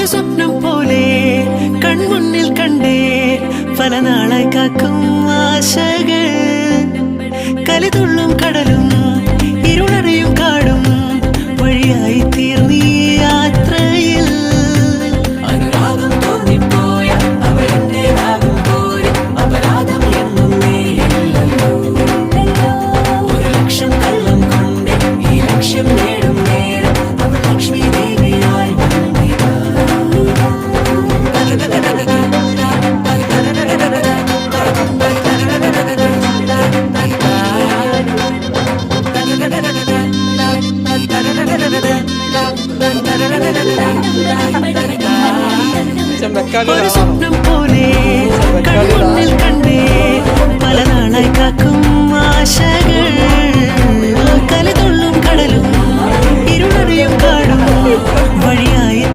ഒരു സ്വപ്നം പോലെ കൺമുന്നിൽ കണ്ടേ പല നാളായി കാക്കും ആശകൾ കലിതുള്ളും കടലും ഇരുളറിയും കാടും വഴിയായി തീർന്നീ യാത്രയിൽ അനുരാഗം തോന്നിപ്പോയ അവരെന്റേതാകും പോലെ അപരാധം എന്നും നേരില്ലല്ലോ ഒരു ലക്ഷം കള്ളം കൊണ്ട് ഈ ലക്ഷ്യം നേടും നേരം അവൾ ലക്ഷ്മി ദേവിയായി വന്നിതാ ഒരു സ്വപ്നം പോലെ കൺമുന്നിൽ കണ്ടേ പല നാളായി കാക്കും ആശകൾ